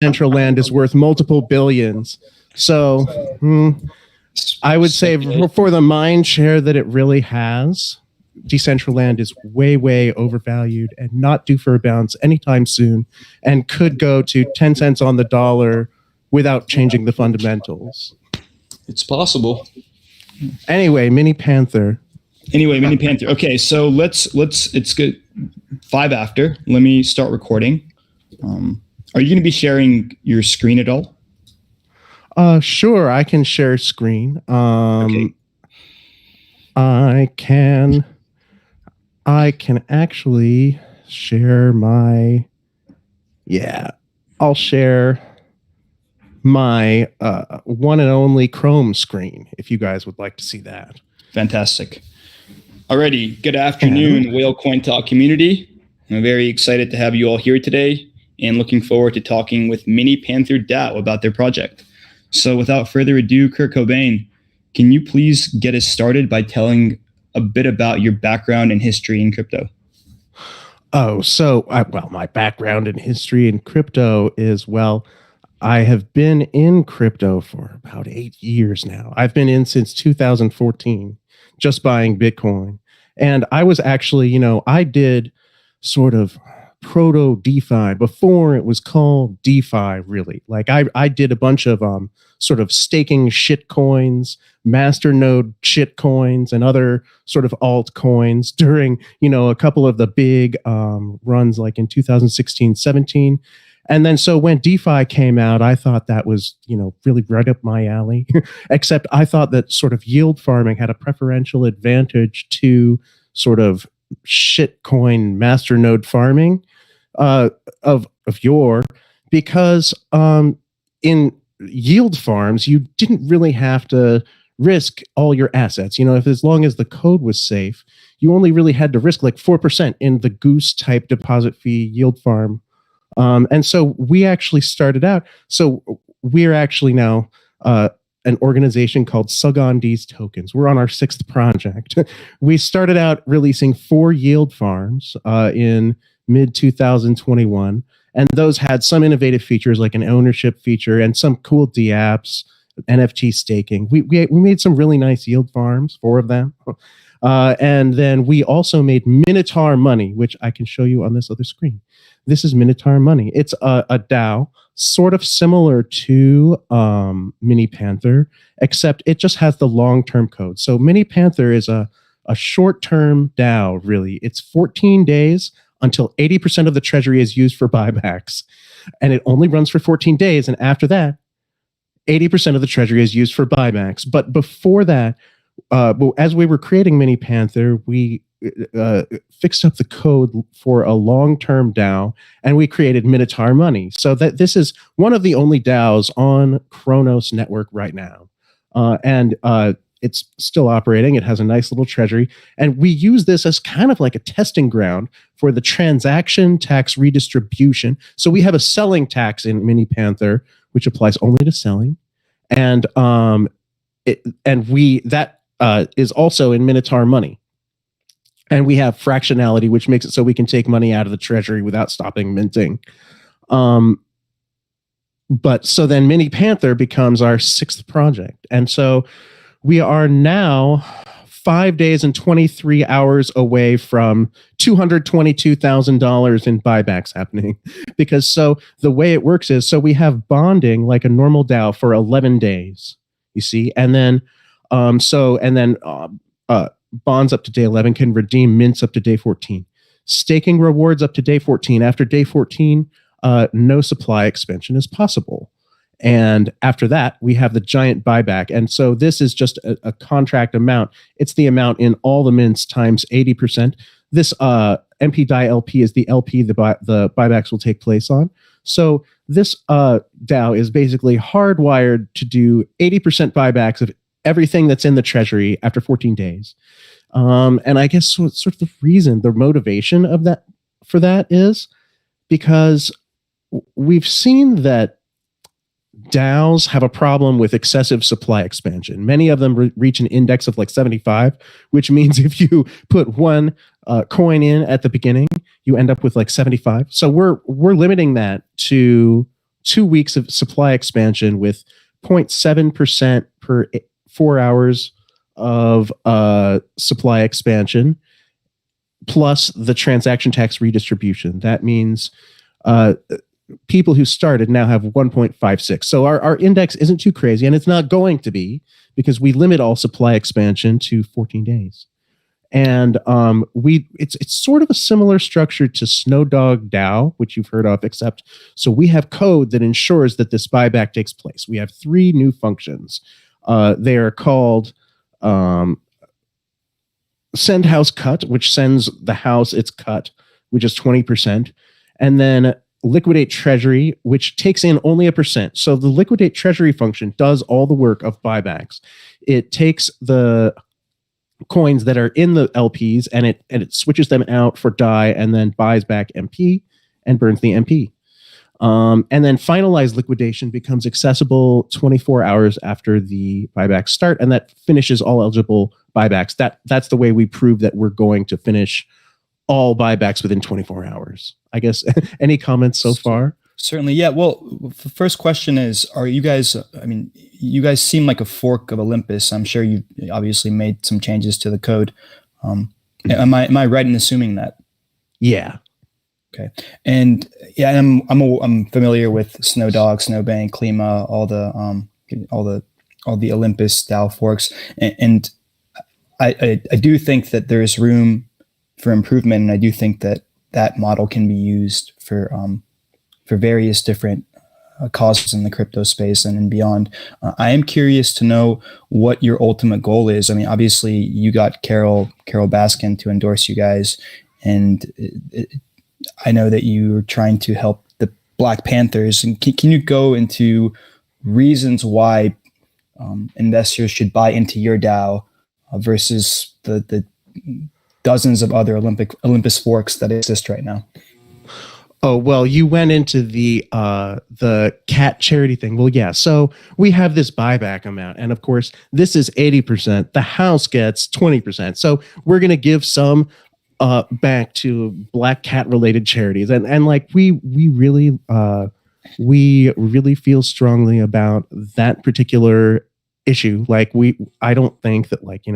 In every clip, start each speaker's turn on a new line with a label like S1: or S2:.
S1: Decentraland is worth multiple billions. So I would say for the mind share that it really has, Decentraland is way, way overvalued and not due for a bounce anytime soon, and could go to 10 cents on the dollar without changing the fundamentals.
S2: It's possible.
S1: Anyway, MiniPanther.
S2: Okay, so let's it's good. 5 after. Let me start recording. Are you going to be sharing your screen at all?
S1: Sure, I can share screen.
S2: Okay.
S1: I can actually share my, I'll share my one and only Chrome screen if you guys would like to see that.
S2: Fantastic. Alrighty, good afternoon, Whale Coin Talk community. I'm very excited to have you all here today and looking forward to talking with MiniPanther DAO about their project. So without further ado, Kurt Cobain, can you please get us started by telling a bit about your background and history in crypto?
S1: Oh, so, my background and history in crypto is, I have been in crypto for about 8 years now. I've been in since 2014, just buying Bitcoin. And I was actually, I did sort of proto DeFi before it was called DeFi, really. Like I did a bunch of sort of staking shit coins, masternode shit coins, and other sort of altcoins during, a couple of the big runs like in 2016, 17. And then so when DeFi came out, I thought that was, really right up my alley, except I thought that sort of yield farming had a preferential advantage to sort of shitcoin masternode farming because in yield farms, you didn't really have to risk all your assets. As long as the code was safe, you only really had to risk like 4% in the Goose type deposit fee yield farm. And so we actually started out. So we're actually now an organization called Sugandese Tokens. We're on our 6th project. We started out releasing 4 yield farms in mid 2021, and those had some innovative features like an ownership feature and some cool dApps, NFT staking. We made some really nice yield farms, 4 of them. And then we also made Minotaur Money, which I can show you on this other screen. This is Minotaur Money. It's a DAO, sort of similar to MiniPanther, except it just has the long-term code. So MiniPanther is a short-term DAO, really. It's 14 days until 80% of the treasury is used for buybacks. And it only runs for 14 days. And after that, 80% of the treasury is used for buybacks. But before that, as we were creating MiniPanther, we fixed up the code for a long-term DAO, and we created Minotaur Money. So that this is one of the only DAOs on Kronos network right now. And it's still operating. It has a nice little treasury. And we use this as kind of like a testing ground for the transaction tax redistribution. So we have a selling tax in MiniPanther, which applies only to selling. And that is also in Minotaur Money. And we have fractionality, which makes it so we can take money out of the treasury without stopping minting. But so then MiniPanther becomes our 6th project. And so we are now 5 days and 23 hours away from $222,000 in buybacks happening. Because so the way it works is, so we have bonding like a normal DAO for 11 days, you see, and then bonds up to day 11 can redeem mints up to day 14. Staking rewards up to day 14. After day 14, no supply expansion is possible. And after that, we have the giant buyback. And so this is just a contract amount. It's the amount in all the mints times 80%. This MP-DAI LP is the LP the buybacks will take place on. So this DAO is basically hardwired to do 80% buybacks of everything that's in the treasury after 14 days. And I guess sort of the reason, the motivation of that for that is because we've seen that DAOs have a problem with excessive supply expansion. Many of them reach an index of like 75, which means if you put one coin in at the beginning, you end up with like 75. So we're limiting that to 2 weeks of supply expansion with 0.7% per 4 hours of supply expansion, plus the transaction tax redistribution. That means people who started now have 1.56. So our index isn't too crazy, and it's not going to be, because we limit all supply expansion to 14 days. And it's sort of a similar structure to Snowdog DAO, which you've heard of, except so we have code that ensures that this buyback takes place. We have 3 new functions. They are called send house cut, which sends the house its cut, which is 20%, and then liquidate treasury, which takes in only 1%. So the liquidate treasury function does all the work of buybacks. It takes the coins that are in the LPs and it switches them out for DAI and then buys back MP and burns the MP. And then finalized liquidation becomes accessible 24 hours after the buybacks start, and that finishes all eligible buybacks. That's the way we prove that we're going to finish all buybacks within 24 hours. I guess any comments so far?
S3: Certainly, yeah. Well, the first question is, are you guys, I mean, you guys seem like a fork of Olympus. I'm sure you obviously made some changes to the code. Am I right in assuming that?
S1: Yeah.
S3: Okay. And yeah, I'm familiar with Snowdog, Snowbank, Klima, all the Olympus DAO forks, and I do think that there's room for improvement, and I do think that model can be used for various different causes in the crypto space and beyond. I am curious to know what your ultimate goal is. I mean, obviously, you got Carol Baskin to endorse you guys, and I know that you're trying to help the Black Panthers. And can you go into reasons why investors should buy into your DAO versus the dozens of other Olympus forks that exist right now?
S1: Oh, well, you went into the cat charity thing. Well, yeah. So we have this buyback amount, and of course, this is 80%. The house gets 20%. So we're going to give some back to Black cat related charities, and like we really feel strongly about that particular issue. Like I don't think that, like,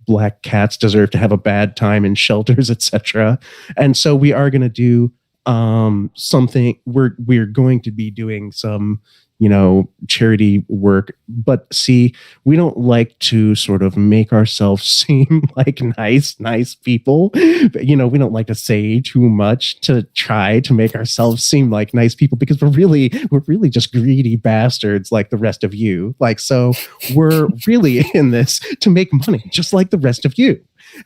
S1: Black cats deserve to have a bad time in shelters, etc. And so we are going to do something. We're going to be doing some charity work, but see, we don't like to sort of make ourselves seem like nice people. We don't like to say too much to try to make ourselves seem like nice people, because we're really just greedy bastards like the rest of you. Like, so we're really in this to make money just like the rest of you.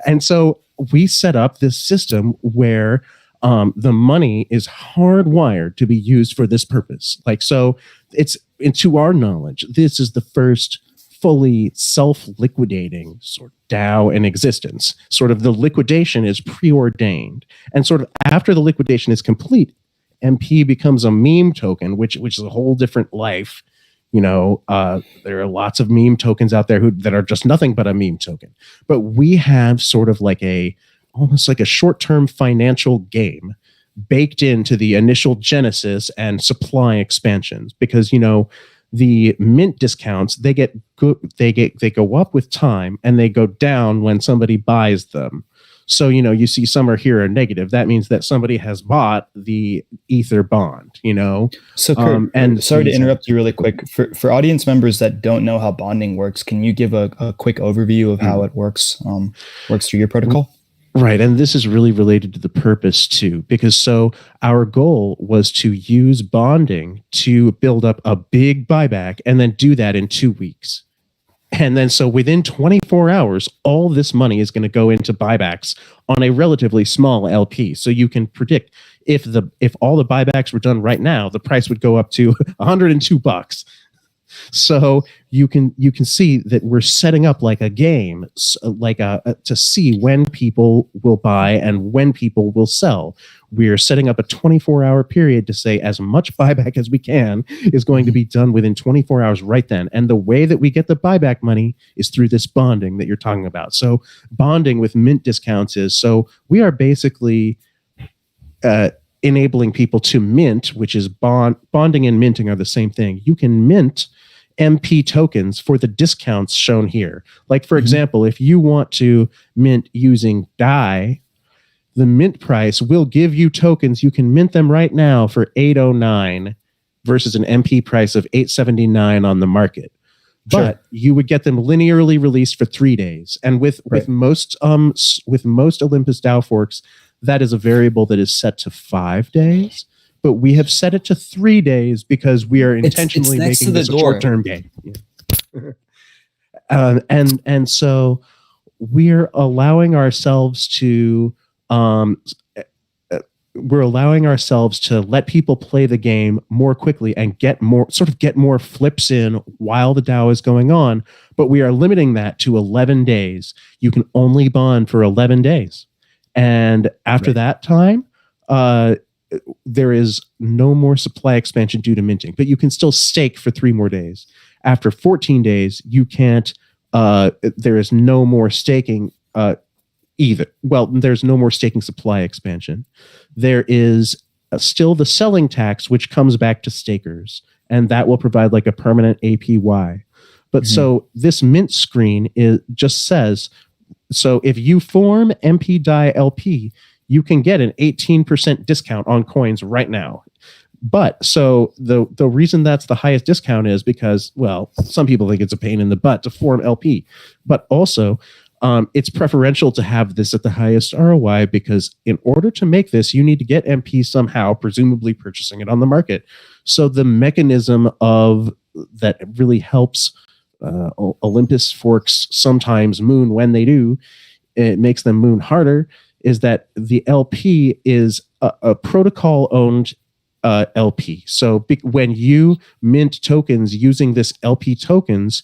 S1: And so we set up this system where the money is hardwired to be used for this purpose. Like, so it's, and to our knowledge, this is the first fully self-liquidating sort of DAO in existence. Sort of the liquidation is preordained, and sort of after the liquidation is complete, MP becomes a meme token, which is a whole different life. There are lots of meme tokens out there that are just nothing but a meme token. But we have sort of like almost like a short-term financial game baked into the initial genesis and supply expansions, because the mint discounts, they go up with time and they go down when somebody buys them. So you see some are here are negative. That means that somebody has bought the Ether bond.
S3: So Kurt, and sorry to interrupt you really quick. For audience members that don't know how bonding works, can you give a quick overview of how it works through your protocol?
S1: Right. And this is really related to the purpose too, because so our goal was to use bonding to build up a big buyback and then do that in 2 weeks. And then so within 24 hours, all this money is going to go into buybacks on a relatively small LP. So you can predict if all the buybacks were done right now, the price would go up to $102. So you can see that we're setting up like a game, to see when people will buy and when people will sell. We're setting up a 24-hour period to say as much buyback as we can is going to be done within 24 hours right then. And the way that we get the buyback money is through this bonding that you're talking about. So bonding with mint discounts is, so we are basically enabling people to mint, which is bonding and minting are the same thing. You can mint MP tokens for the discounts shown here. Like, for example, if you want to mint using DAI, the mint price will give you tokens. You can mint them right now for 809 versus an MP price of 879 on the market. But you would get them linearly released for 3 days. And with most Olympus DAO forks, that is a variable that is set to 5 days. But we have set it to 3 days because we are intentionally making this a short-term game. And so we're allowing ourselves to let people play the game more quickly and get more flips in while the DAO is going on. But we are limiting that to 11 days. You can only bond for 11 days. And after that time, there is no more supply expansion due to minting, but you can still stake for 3 more days. After 14 days, you can't, there is no more staking either. Well, there's no more staking supply expansion. There is still the selling tax, which comes back to stakers, and that will provide like a permanent APY. But so this mint screen just says, so if you form MP DAI LP, you can get an 18% discount on coins right now. But so the reason that's the highest discount is because, well, some people think it's a pain in the butt to form LP, but also it's preferential to have this at the highest ROI because in order to make this, you need to get MP somehow, presumably purchasing it on the market. So the mechanism of that really helps Olympus forks sometimes moon when they do, it makes them moon harder, is that the LP is a protocol-owned LP. So when you mint tokens using this LP tokens,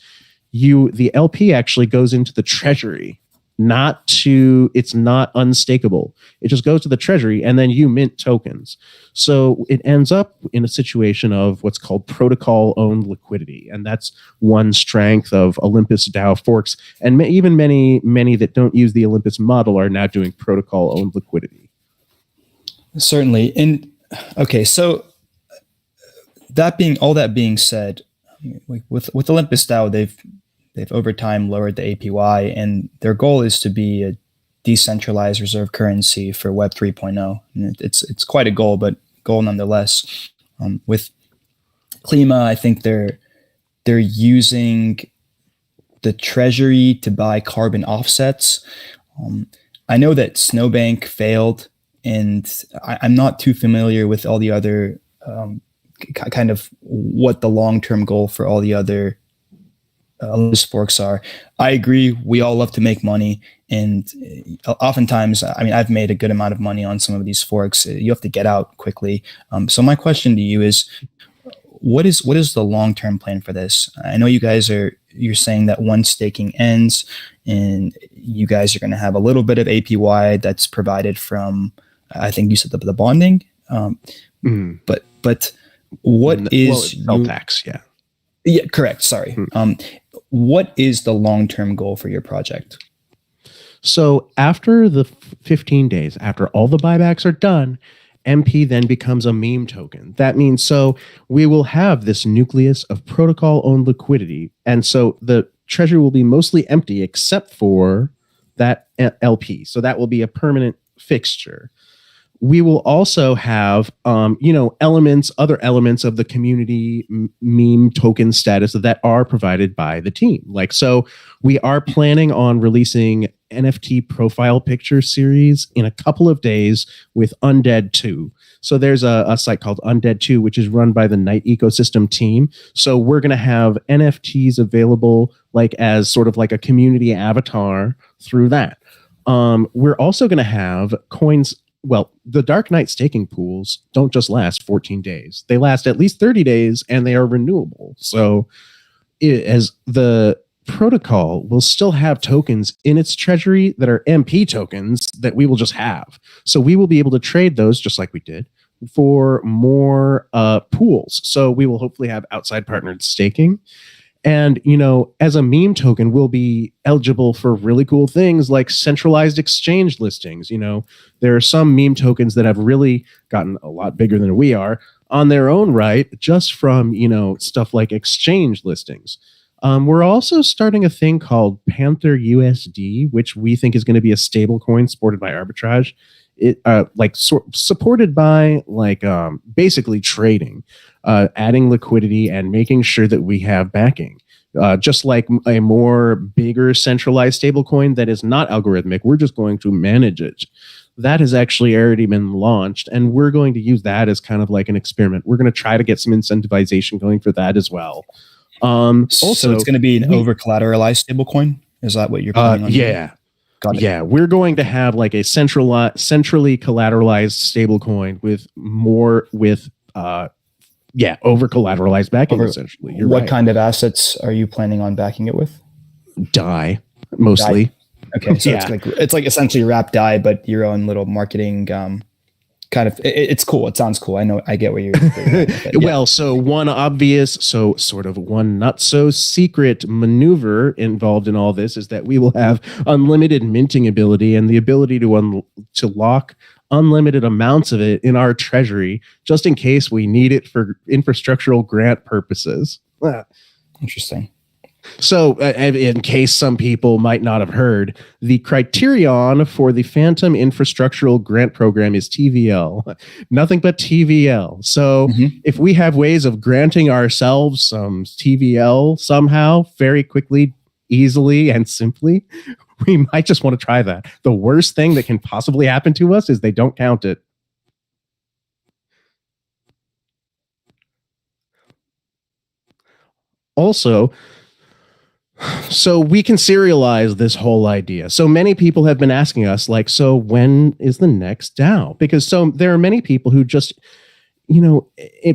S1: the LP actually goes into the treasury, it's not unstakeable. It just goes to the treasury and then you mint tokens. So it ends up in a situation of what's called protocol-owned liquidity. And that's one strength of Olympus DAO forks. And even many that don't use the Olympus model are now doing protocol-owned liquidity.
S3: Certainly. And okay, so that being said, with Olympus DAO, they've over time lowered the APY, and their goal is to be a decentralized reserve currency for Web 3.0. And it's quite a goal, but goal nonetheless. With Klima, I think they're using the treasury to buy carbon offsets. I know that Snowbank failed, and I'm not too familiar with all the other kind of what the long-term goal for all the other Olympus forks are. I agree. We all love to make money. And oftentimes, I mean, I've made a good amount of money on some of these forks. You have to get out quickly. So my question to you is, what is the long-term plan for this? I know you're saying that once staking ends and you guys are going to have a little bit of APY that's provided from, I think you said the bonding. But what is
S1: tax? Yeah.
S3: Yeah, correct. Sorry. What is the long-term goal for your project?
S1: So after the 15 days, after all the buybacks are done, MP then becomes a meme token. That means so we will have this nucleus of protocol-owned liquidity. And so the treasury will be mostly empty except for that LP. So that will be a permanent fixture. We will also have, other elements of the community meme token status that are provided by the team. Like, so we are planning on releasing NFT profile picture series in a couple of days with Undead 2. So there's a site called Undead 2, which is run by the Night Ecosystem team. So we're going to have NFTs available like as sort of like a community avatar through that. We're also going to have coins. Well, the Dark Knight staking pools don't just last 14 days. They last at least 30 days and they are renewable. So as the protocol will still have tokens in its treasury that are MP tokens that we will just have. So we will be able to trade those just like we did for more pools. So we will hopefully have outside partnered staking. And, as a meme token, we'll be eligible for really cool things like centralized exchange listings. There are some meme tokens that have really gotten a lot bigger than we are on their own right, just from, stuff like exchange listings. We're also starting a thing called Panther USD, which we think is going to be a stable coin supported by arbitrage. It supported by basically trading, adding liquidity and making sure that we have backing. Just like a more bigger centralized stablecoin that is not algorithmic, we're just going to manage it. That has actually already been launched, and we're going to use that as kind of like an experiment. We're going to try to get some incentivization going for that as well.
S3: Also, so it's going to be an over collateralized stablecoin. Is that what you're planning on?
S1: Yeah. Yeah, we're going to have like a centrally collateralized stablecoin with over collateralized backing. Essentially,
S3: what kind of assets are you planning on backing it with?
S1: DAI, mostly.
S3: DAI. Okay, so it's like essentially wrap DAI, but your own little marketing. Kind of, it's cool. It sounds cool. I know. I get what you're.
S1: Well, so one not so secret maneuver involved in all this is that we will have unlimited minting ability and the ability to lock unlimited amounts of it in our treasury, just in case we need it for infrastructural grant purposes.
S3: Interesting.
S1: So, in case some people might not have heard, the criterion for the Phantom Infrastructural Grant Program is TVL, nothing but TVL. So, if we have ways of granting ourselves some TVL somehow, very quickly, easily, and simply, we might just want to try that. The worst thing that can possibly happen to us is they don't count it. Also, so we can serialize this whole idea. So many people have been asking us, so when is the next DAO? Because there are many people who just,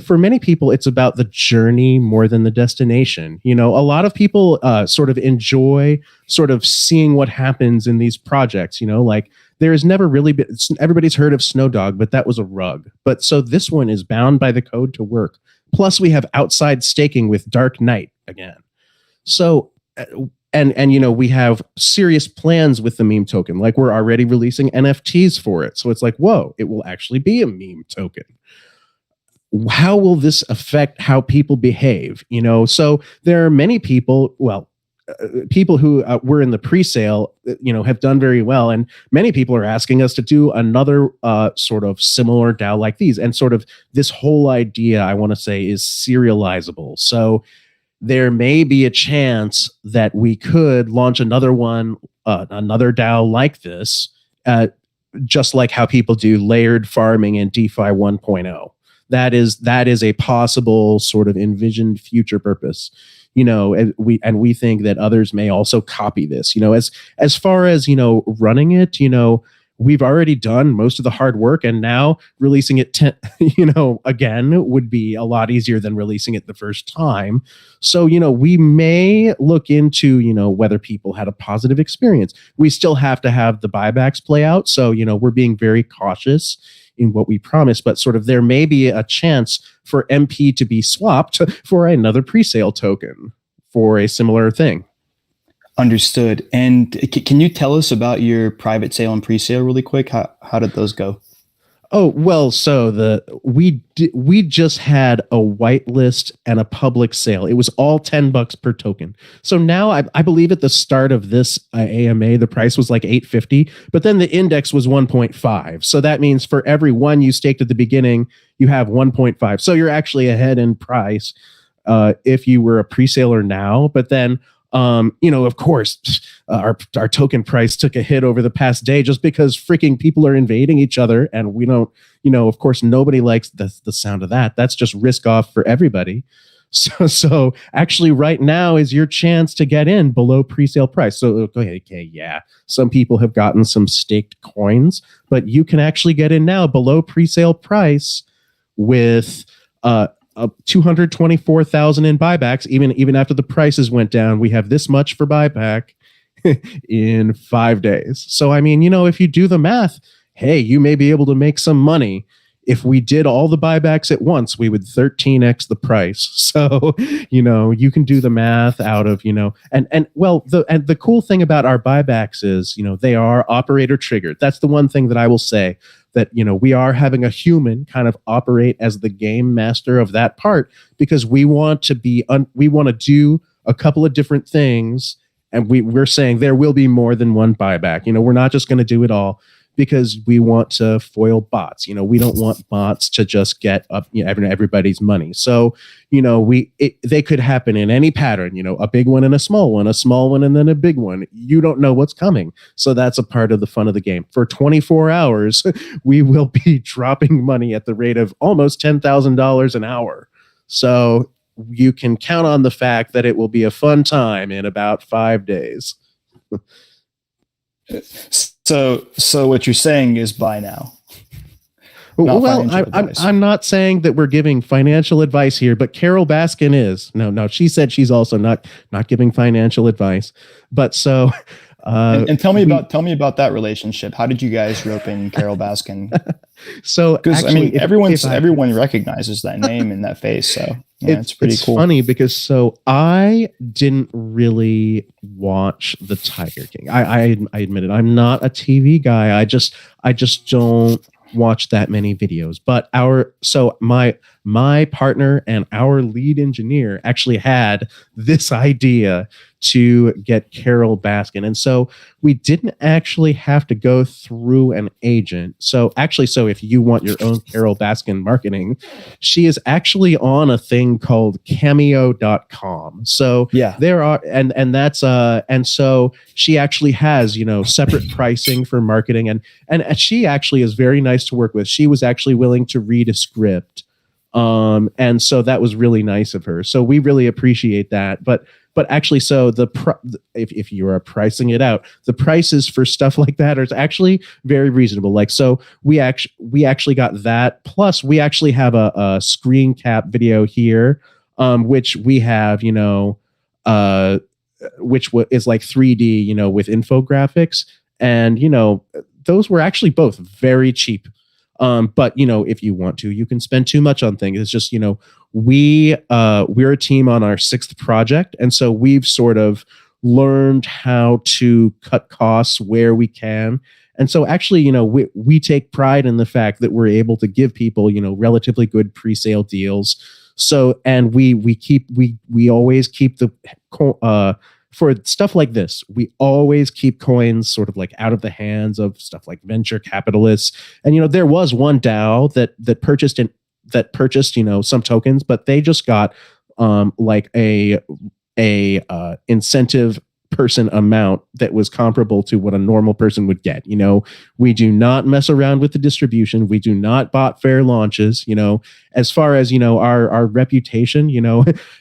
S1: for many people, it's about the journey more than the destination. A lot of people sort of enjoy sort of seeing what happens in these projects. There has never really been, everybody's heard of Snowdog, but that was a rug. But so this one is bound by the code to work. Plus we have outside staking with Dark Knight again. So, and we have serious plans with the meme token. Like we're already releasing NFTs for it. So it's like, whoa, it will actually be a meme token. How will this affect how people behave? So there are many people, people who were in the pre-sale, have done very well. And many people are asking us to do another sort of similar DAO like these. And sort of this whole idea, I want to say, is serializable. So there may be a chance that we could launch another one, another DAO like this, just like how people do layered farming in DeFi 1.0. That is a possible sort of envisioned future purpose. And we think that others may also copy this. As far as running it, we've already done most of the hard work, and now releasing it, again, would be a lot easier than releasing it the first time. So, we may look into, whether people had a positive experience. We still have to have the buybacks play out. So, we're being very cautious in what we promise, but sort of there may be a chance for MP to be swapped for another pre-sale token for a similar thing.
S3: Understood. And can you tell us about your private sale and pre-sale really quick? How did those go?
S1: Oh, well, so we just had a whitelist and a public sale. It was all $10 per token. So now I believe at the start of this AMA, the price was like $8.50, but then the index was 1.5. So that means for every one you staked at the beginning, you have 1.5. So you're actually ahead in price if you were a pre-saler now. But then of course, our token price took a hit over the past day just because freaking people are invading each other. And we don't, of course, nobody likes the sound of that. That's just risk off for everybody. So actually right now is your chance to get in below pre-sale price. So, okay, yeah, some people have gotten some staked coins, but you can actually get in now below pre-sale price with, 224,000 in buybacks. Even after the prices went down, we have this much for buyback in 5 days. So I mean, if you do the math, hey, you may be able to make some money if we did all the buybacks at once, we would 13x the price. So, you can do the math out of, the cool thing about our buybacks is, they are operator triggered. That's the one thing that I will say, that, we are having a human kind of operate as the game master of that part, because we want to do a couple of different things. And we're saying there will be more than one buyback. We're not just going to do it all, because we want to foil bots. We don't want bots to just get up everybody's money. So, they could happen in any pattern, a big one and a small one and then a big one. You don't know what's coming. So that's a part of the fun of the game. For 24 hours, we will be dropping money at the rate of almost $10,000 an hour. So you can count on the fact that it will be a fun time in about 5 days.
S3: So what you're saying is buy now.
S1: Well, I'm not saying that we're giving financial advice here, but Carol Baskin is. No, she said she's also not giving financial advice. But so,
S3: and tell me about that relationship. How did you guys rope in Carol Baskin?
S1: So,
S3: because everyone recognizes that name and that face. So it's pretty cool.
S1: It's funny because I didn't really watch the Tiger King. I admit it. I'm not a TV guy. I just don't watch that many videos. But my partner and our lead engineer actually had this idea to get Carol Baskin. And so we didn't actually have to go through an agent. So if you want your own Carol Baskin marketing, she is actually on a thing called cameo.com. So there are, and that's, and so she actually has, separate pricing for marketing. And she actually is very nice to work with. She was actually willing to read a script. And so that was really nice of her. So we really appreciate that. But actually, so if you are pricing it out, the prices for stuff like that are actually very reasonable. Like, so we actually got that. Plus, we actually have a screen cap video here, which we have, which is like 3D, with infographics, and those were actually both very cheap. But if you want to, you can spend too much on things. It's just, we're a team on our 6th project. And so we've sort of learned how to cut costs where we can. And so actually, we take pride in the fact that we're able to give people, relatively good pre-sale deals. So, and we always keep for stuff like this, we always keep coins sort of like out of the hands of stuff like venture capitalists. And, there was one DAO that purchased, some tokens, but they just got like a incentive person amount that was comparable to what a normal person would get. We do not mess around with the distribution. We do not bot fair launches. As far as our reputation,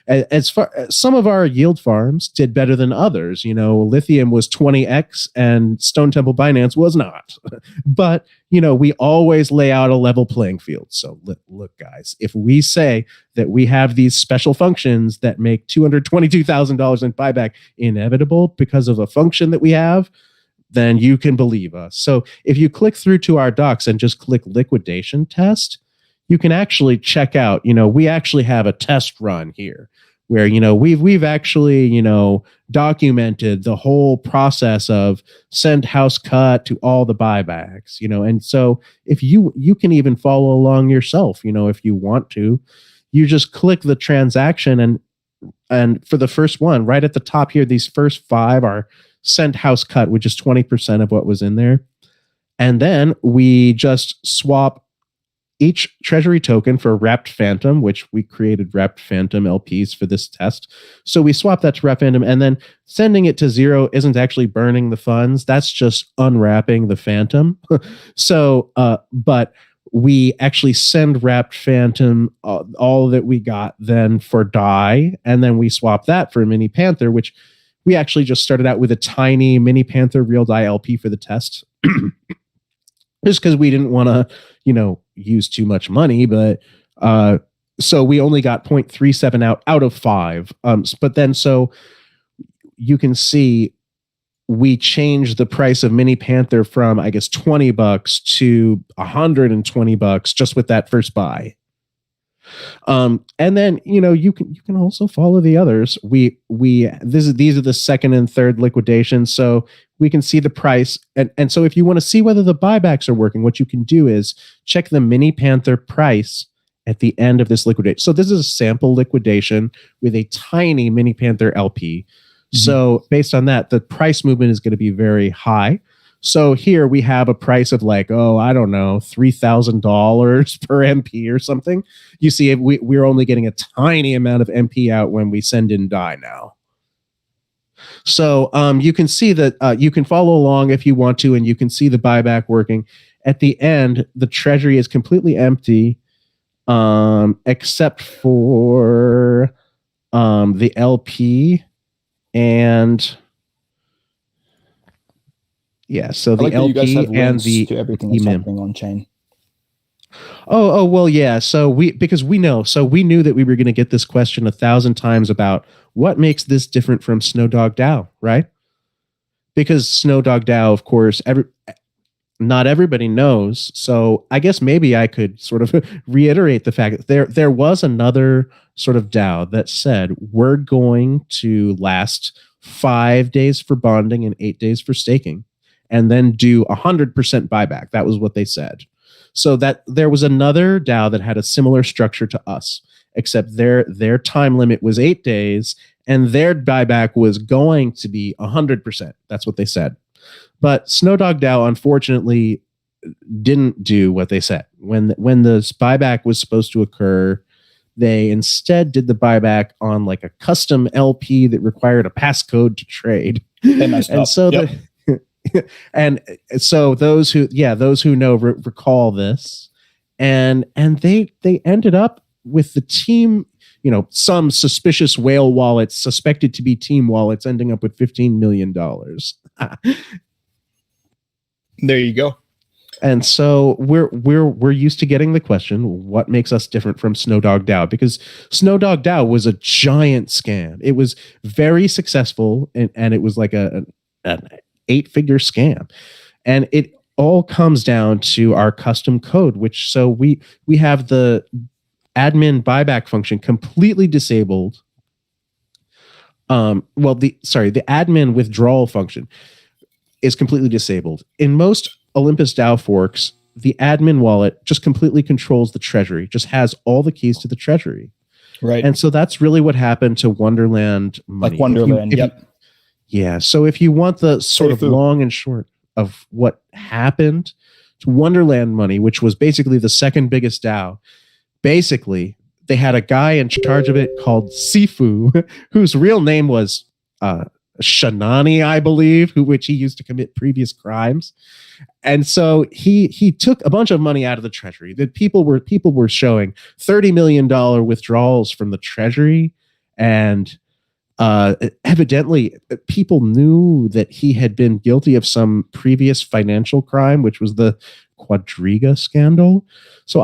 S1: as far some of our yield farms did better than others. Lithium was 20x and Stone Temple Binance was not. But we always lay out a level playing field. So look, guys, if we say that we have these special functions that make $222,000 in buyback inevitable because of a function that we have, then you can believe us. So if you click through to our docs and just click liquidation test, you can actually check out, we actually have a test run here where, we've actually, documented the whole process of send house cut to all the buybacks, and so if you can even follow along yourself, if you want to, you just click the transaction and for the first one right at the top here, these first 5 are send house cut, which is 20% of what was in there. And then we just swap each treasury token for Wrapped Phantom, which we created Wrapped Phantom LPs for this test. So we swap that to Wrapped Phantom, and then sending it to 0 isn't actually burning the funds. That's just unwrapping the Phantom. So, but we actually send Wrapped Phantom all that we got then for DAI, and then we swap that for Mini Panther, which we actually just started out with a tiny Mini Panther Real DAI LP for the test. Just because we didn't want to, use too much money, but so we only got 0.37 out of 5. But then so you can see we changed the price of Mini Panther from, I guess, $20 to $120 just with that first buy. And then, you can also follow the others. These are the second and third liquidations. So we can see the price. And so if you want to see whether the buybacks are working, what you can do is check the Mini Panther price at the end of this liquidation. So this is a sample liquidation with a tiny Mini Panther LP. Mm-hmm. So based on that, the price movement is going to be very high. So here we have a price of like, I don't know, $3,000 per MP or something. You see, we're only getting a tiny amount of MP out when we send in DAI now. So you can see that you can follow along if you want to, and you can see the buyback working. At the end, the treasury is completely empty, except for the LP and... Yeah, so the LP
S3: you guys have
S1: and the
S3: to everything that's happening on chain.
S1: Oh, well, yeah. So we knew that we were going to get this question 1,000 times about what makes this different from Snowdog DAO, right? Because Snowdog DAO, of course, not everybody knows. So I guess maybe I could sort of reiterate the fact that there was another sort of DAO that said we're going to last 5 days for bonding and 8 days for staking, and then do 100% buyback. That was what they said. So that there was another DAO that had a similar structure to us, except their time limit was 8 days, and their buyback was going to be 100%. That's what they said. But Snowdog DAO, unfortunately, didn't do what they said. When the buyback was supposed to occur, they instead did the buyback on like a custom LP that required a passcode to trade.
S3: They messed up.
S1: And so those who know recall this, and they ended up with the team, some suspicious whale wallets suspected to be team wallets ending up with $15 million.
S3: There you go.
S1: And so we're used to getting the question, what makes us different from Snowdog DAO? Because Snowdog DAO was a giant scam. It was very successful, and it was like an 8-figure scam. And it all comes down to our custom code, which so we have the admin buyback function completely disabled. The admin withdrawal function is completely disabled. In most Olympus DAO forks, the admin wallet just completely controls the treasury, just has all the keys to the treasury.
S3: Right.
S1: And so that's really what happened to Wonderland money.
S3: Like Wonderland, yep.
S1: Yeah. So if you want the sort of long and short of what happened to Wonderland money, which was basically the second biggest DAO, basically they had a guy in charge of it called Sifu, whose real name was Shanani, I believe, which he used to commit previous crimes. And so he took a bunch of money out of the treasury. That people were showing $30 million withdrawals from the treasury, and evidently people knew that he had been guilty of some previous financial crime, which was the Quadriga scandal. So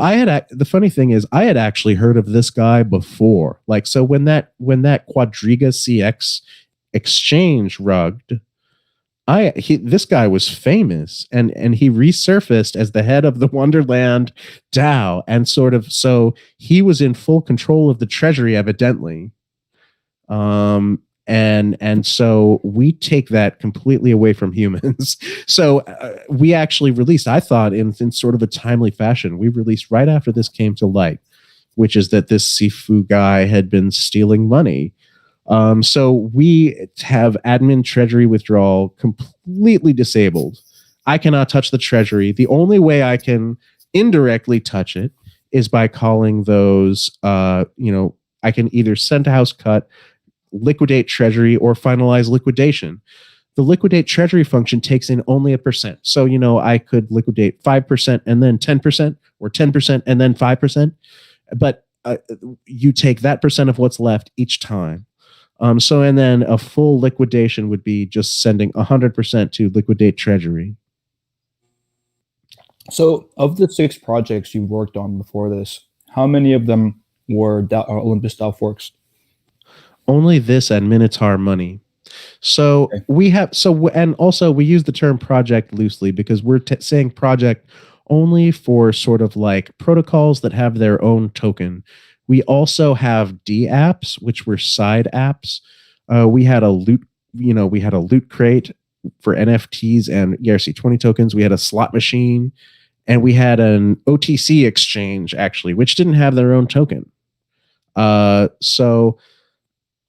S1: the funny thing is I had actually heard of this guy before. Like, so when that Quadriga CX exchange rugged, this guy was famous, and he resurfaced as the head of the Wonderland DAO, and so he was in full control of the treasury, evidently. And so we take that completely away from humans. So we actually released, I thought, in sort of a timely fashion, we released right after this came to light, which is that this Sifu guy had been stealing money. So we have admin treasury withdrawal completely disabled. I cannot touch the treasury. The only way I can indirectly touch it is by calling those, I can either send to house cut, liquidate treasury, or finalize liquidation. The liquidate treasury function takes in only 1%. So, I could liquidate 5% and then 10%, or 10% and then 5%. But you take that percent of what's left each time. And then a full liquidation would be just sending 100% to liquidate treasury.
S3: So of the 6 projects you worked on before this, how many of them were Olympus DAO forks?
S1: Only this and Minotaur money. So
S3: Okay.
S1: we have and also we use the term project loosely because we're saying project only for sort of like protocols that have their own token. We also have D apps, which were side apps. We had a loot crate for NFTs and ERC20 tokens. We had a slot machine, and we had an OTC exchange actually, which didn't have their own token. So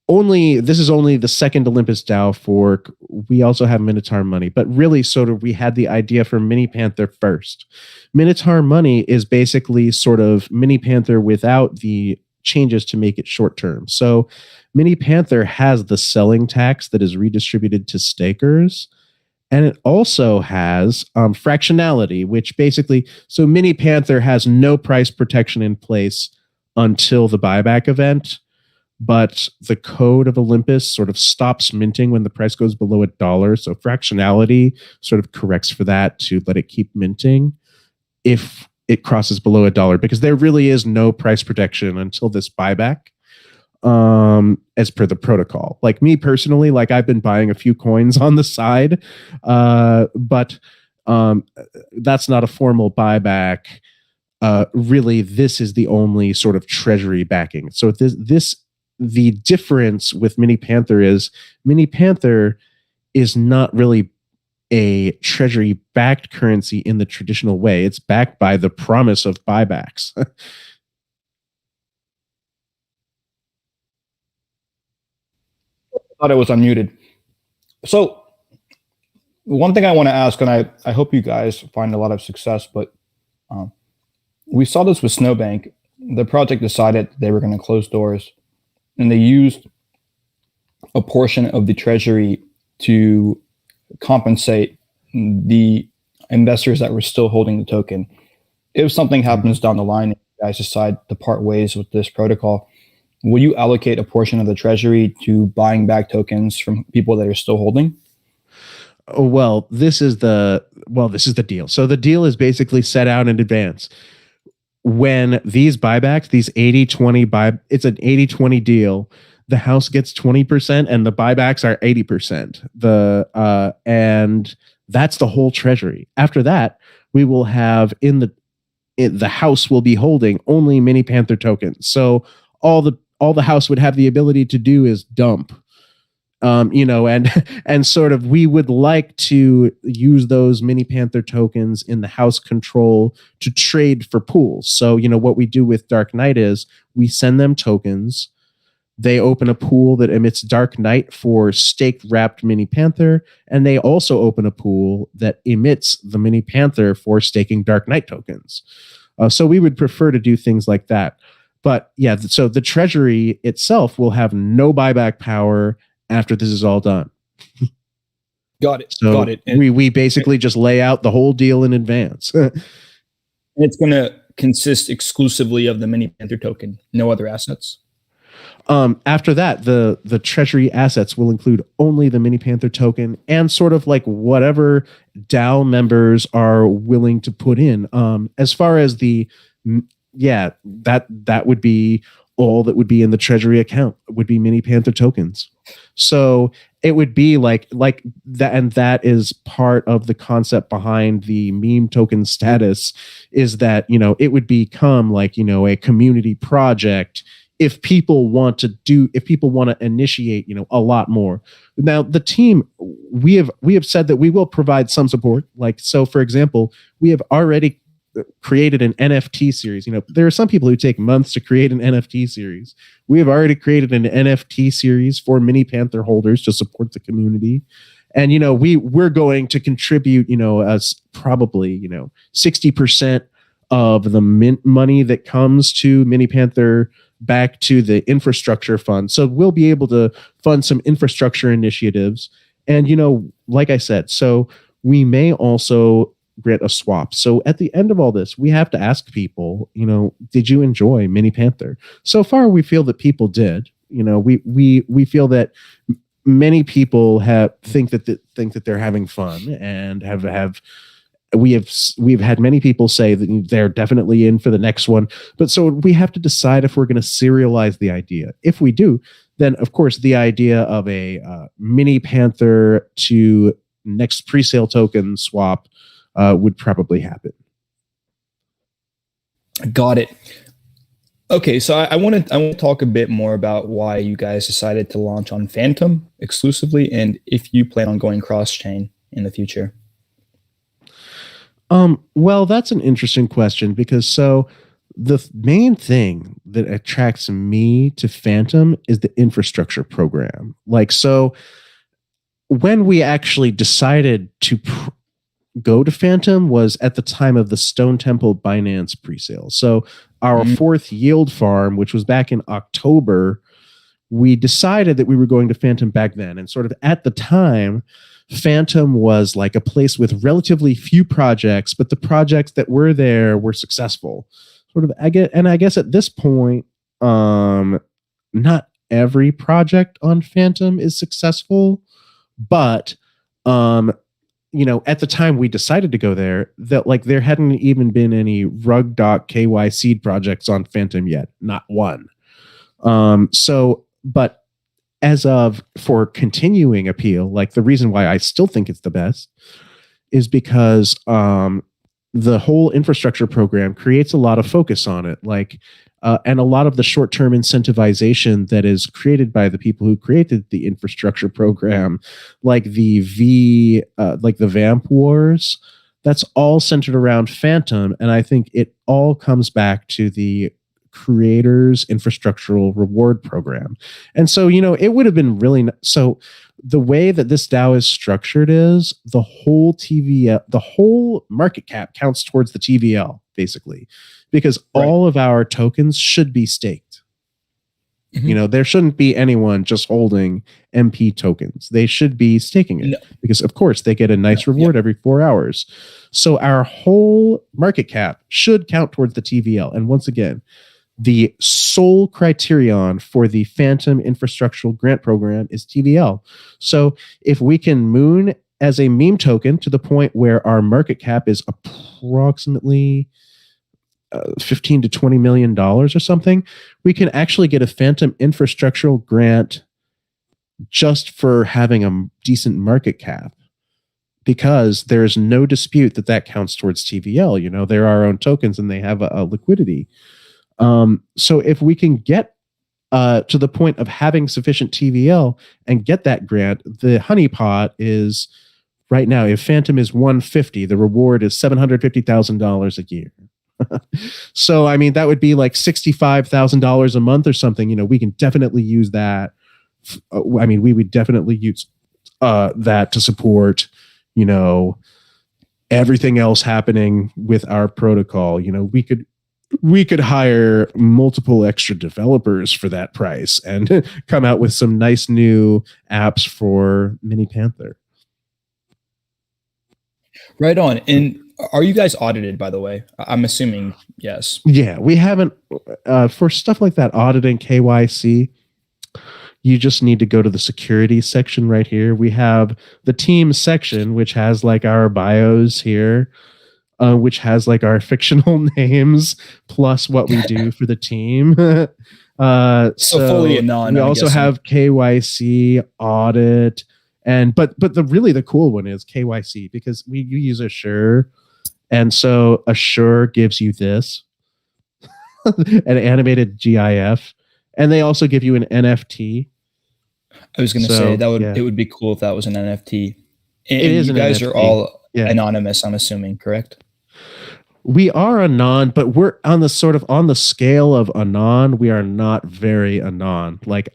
S1: this is only the second Olympus DAO fork. We also have Minotaur Money, but really sort of we had the idea for MiniPanther first. Minotaur Money is basically sort of MiniPanther without the changes to make it short term. So MiniPanther has the selling tax that is redistributed to stakers. And it also has fractionality, which basically, so MiniPanther has no price protection in place until the buyback event. But the code of Olympus sort of stops minting when the price goes below $1. So fractionality sort of corrects for that to let it keep minting if it crosses below $1, because there really is no price protection until this buyback, as per the protocol. Like me personally, like I've been buying a few coins on the side, but that's not a formal buyback. Really, this is the only sort of treasury backing. So the difference with MiniPanther is MiniPanther is not really a treasury backed currency in the traditional way. It's backed by the promise of buybacks.
S3: I thought I was unmuted. So one thing I want to ask, and I hope you guys find a lot of success, but we saw this with Snowbank. The project decided they were going to close doors, and they used a portion of the treasury to compensate the investors that were still holding the token. If something happens down the line and you guys decide to part ways with this protocol, will you allocate a portion of the treasury to buying back tokens from people that are still holding?
S1: Oh, well, this is the deal. So the deal is basically set out in advance. When these buybacks, these 80-20 it's an 80-20 deal. The house gets 20% and the buybacks are 80%. And that's the whole treasury. After that, we will have the house will be holding only MiniPanther tokens. So all the house would have the ability to do is dump. And sort of we would like to use those MiniPanther tokens in the house control to trade for pools. So, what we do with Dark Knight is we send them tokens. They open a pool that emits Dark Knight for staked wrapped MiniPanther, and they also open a pool that emits the MiniPanther for staking Dark Knight tokens. So we would prefer to do things like that. But yeah, so the treasury itself will have no buyback power after this is all done.
S3: Got it.
S1: So
S3: Got it. And
S1: we basically just lay out the whole deal in advance.
S3: it's going to consist exclusively of the MiniPanther token, no other assets.
S1: After that, the treasury assets will include only the MiniPanther token and sort of like whatever DAO members are willing to put in. As far as that would be all that would be in the treasury account would be MiniPanther tokens. So it would be like that, and that is part of the concept behind the meme token status, is that it would become like a community project if people want to initiate a lot more. Now the team, we have said that we will provide some support. Like, so for example, we have already created an NFT series. There are some people who take months to create an NFT series. We have already created an NFT series for MiniPanther holders to support the community. And we're going to contribute as probably 60% of the mint money that comes to MiniPanther back to the infrastructure fund. So we'll be able to fund some infrastructure initiatives. And like I said, so we may also grant a swap. So at the end of all this, we have to ask people, did you enjoy MiniPanther? So far, we feel that people did. We feel that many people think that they're having fun and have we've had many people say that they're definitely in for the next one, but so we have to decide if we're going to serialize the idea. If we do, then of course the idea of a Mini Panther to next pre-sale token swap would probably happen.
S3: Got it. Okay, so I want to talk a bit more about why you guys decided to launch on Phantom exclusively, and if you plan on going cross-chain in the future.
S1: Well, that's an interesting question, because so the main thing that attracts me to Phantom is the infrastructure program. Like, so when we actually decided to go to Phantom was at the time of the Stone Temple Binance presale. So our fourth yield farm, which was back in October, we decided that we were going to Phantom back then. And sort of at the time, Phantom was like a place with relatively few projects, but the projects that were there were successful. Sort of, I guess at this point, not every project on Phantom is successful, but at the time we decided to go there, that like there hadn't even been any rug.ky seed projects on Phantom yet, not one. But as of for continuing appeal, like the reason why I still think it's the best is because the whole infrastructure program creates a lot of focus on it, and a lot of the short-term incentivization that is created by the people who created the infrastructure program, like the Vamp Wars, that's all centered around Phantom, and I think it all comes back to the creators infrastructural reward program. And so it would have been really so the way that this DAO is structured is the whole market cap counts towards the TVL, basically, because all of our tokens should be staked. There shouldn't be anyone just holding MP tokens. They should be staking it because, of course, they get a nice reward every 4 hours. So our whole market cap should count towards the TVL. And once again, the sole criterion for the Phantom Infrastructural Grant Program is TVL. So if we can moon as a meme token to the point where our market cap is approximately $15 to $20 million or something, we can actually get a Phantom Infrastructural Grant just for having a decent market cap, because there's no dispute that counts towards TVL. They're our own tokens and they have a liquidity. So if we can get to the point of having sufficient TVL and get that grant, the honeypot is right now, if Phantom is 150, the reward is $750,000 a year. So, I mean, that would be like $65,000 a month or something. We can definitely use that. We would definitely use that to support, everything else happening with our protocol. We could hire multiple extra developers for that price and come out with some nice new apps for Mini Panther.
S3: Right on. And are you guys audited, by the way? I'm assuming yes.
S1: Yeah, we haven't. For stuff like that, auditing KYC, you just need to go to the security section right here. We have the team section, which has like our bios here, which has like our fictional names plus what we do for the team. So
S3: fully anon.
S1: We also have KYC, audit, but the cool one is KYC, because you use Assure, and so Assure gives you this an animated GIF, and they also give you an NFT.
S3: I was going to say it would be cool if that was an NFT. And
S1: it is.
S3: You guys are all anonymous, I'm assuming, correct?
S1: We are anon, but we're on the scale of anon. We are not very anon. Like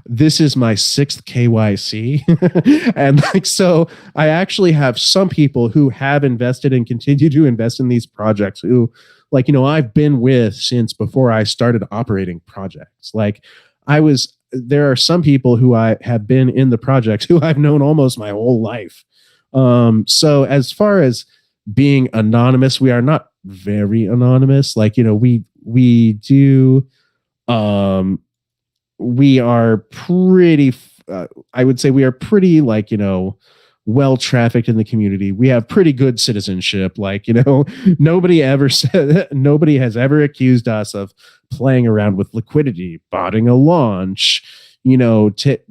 S1: this is my 6th KYC. And so I actually have some people who have invested and continue to invest in these projects who I've been with since before I started operating projects. There are some people who I have been in the projects who I've known almost my whole life. So as far as being anonymous, we are not very anonymous. We do, we are pretty, I would say we are pretty well trafficked in the community. We have pretty good citizenship. Like, nobody has ever accused us of playing around with liquidity, botting a launch,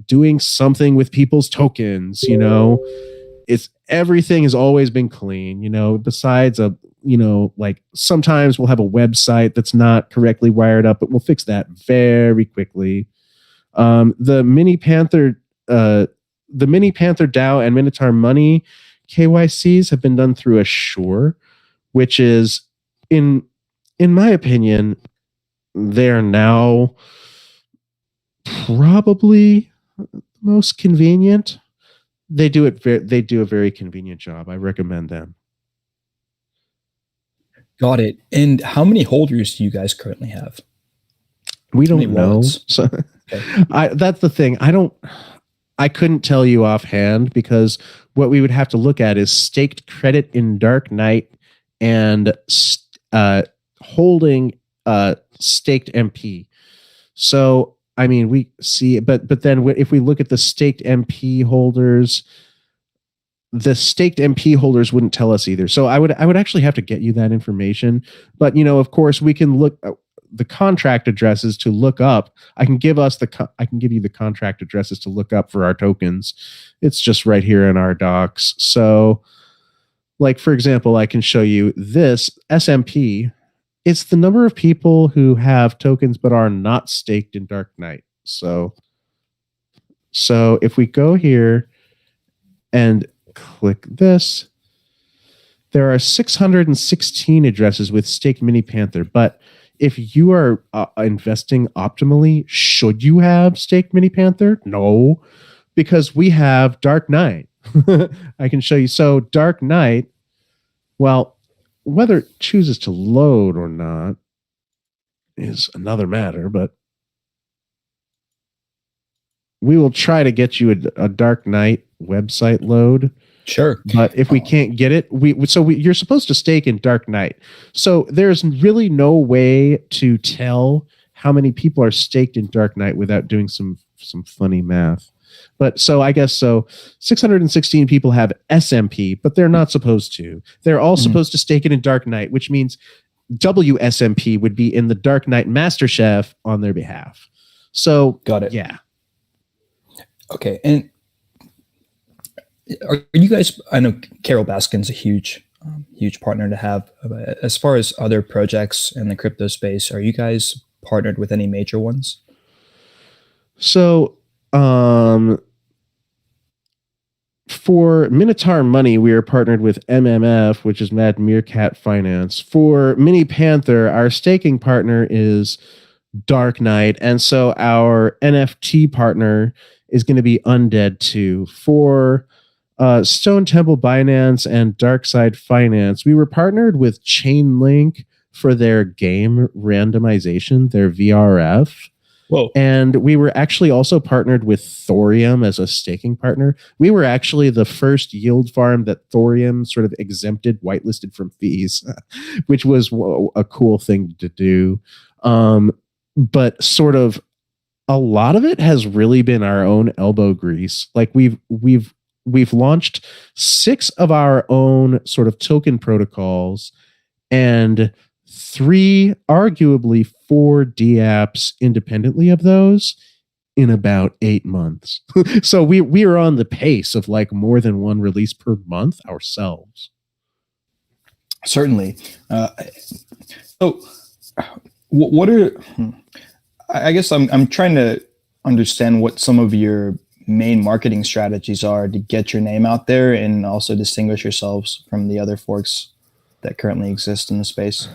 S1: doing something with people's tokens. It's everything has always been clean. Besides like sometimes we'll have a website that's not correctly wired up, but we'll fix that very quickly. The MiniPanther DAO and Minotaur Money KYCs have been done through Assure, which is, in my opinion, they're now probably most convenient. They do a very convenient job. I recommend them.
S3: Got it. And how many holders do you guys currently have?
S1: We don't know. So, okay. That's the thing. I couldn't tell you offhand, because what we would have to look at is staked credit in Dark Knight and holding staked MP. So, I mean, we see, but then if we look at the staked MP holders, the staked MP holders wouldn't tell us either. So I would actually have to get you that information. But, of course, we can look the contract addresses to look up. I can give you the contract addresses to look up for our tokens. It's just right here in our docs. So, like, for example, I can show you this SMP. It's the number of people who have tokens but are not staked in Dark Knight. So if we go here and click this, there are 616 addresses with staked MiniPanther. But if you are investing optimally, should you have staked MiniPanther? No, because we have Dark Knight. I can show you. So Dark Knight, well, whether it chooses to load or not is another matter, but we will try to get you a Dark Knight website load.
S3: Sure.
S1: But if we can't get it, you're supposed to stake in Dark Knight. So there's really no way to tell how many people are staked in Dark Knight without doing some funny math. But so I guess 616 people have SMP, but they're not supposed to. They're all supposed to stake it in Dark Knight, which means WSMP would be in the Dark Knight Master Chef on their behalf. So
S3: got it.
S1: Yeah.
S3: Okay. And are you guys, I know Carol Baskin's a huge partner to have. As far as other projects in the crypto space, are you guys partnered with any major ones?
S1: So, for Minotaur Money, we are partnered with MMF, which is Mad Meerkat Finance. For MiniPanther, our staking partner is Dark Knight, and so our NFT partner is going to be Undead 2. For Stone Temple Binance and Darkside Finance, we were partnered with Chainlink for their game randomization, their VRF.
S3: Whoa.
S1: And we were actually also partnered with Thorium as a staking partner. We were actually the first yield farm that Thorium sort of exempted, whitelisted from fees, which was a cool thing to do. But sort of a lot of it has really been our own elbow grease. Like we've launched 6 of our own sort of token protocols and 3, arguably 4 DApps independently of those in about 8 months. So we are on the pace of like more than 1 release per month ourselves.
S3: Certainly. So what are, I guess I'm trying to understand what some of your main marketing strategies are to get your name out there and also distinguish yourselves from the other forks that currently exist in the space.